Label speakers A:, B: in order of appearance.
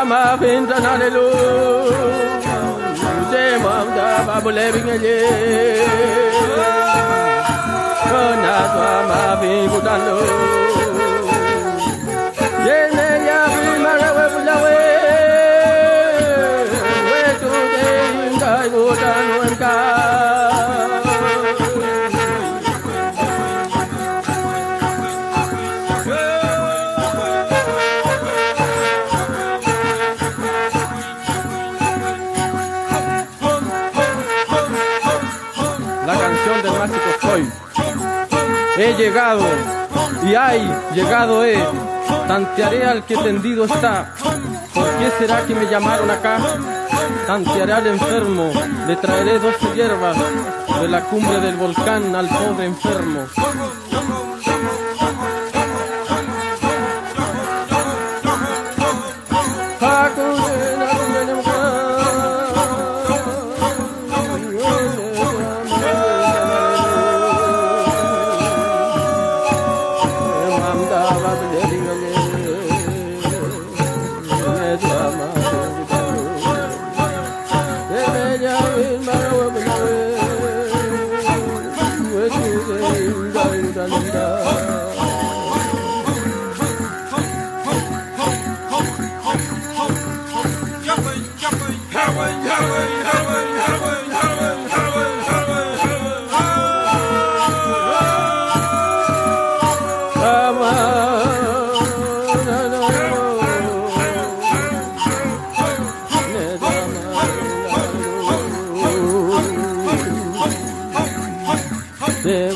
A: ma finta na le lu je ma da ba bu le bi nge na twa ma bi bu tan lu ye ne ya bi ma re we bu la we tu de dai bu tan wen ka la canción del mágico soy. He llegado y ay, llegado he. Tantearé al que tendido está. ¿Por qué será que me llamaron acá? Tantearé al enfermo, le traeré 12 hierbas de la cumbre del volcán al pobre enfermo.
B: Hey,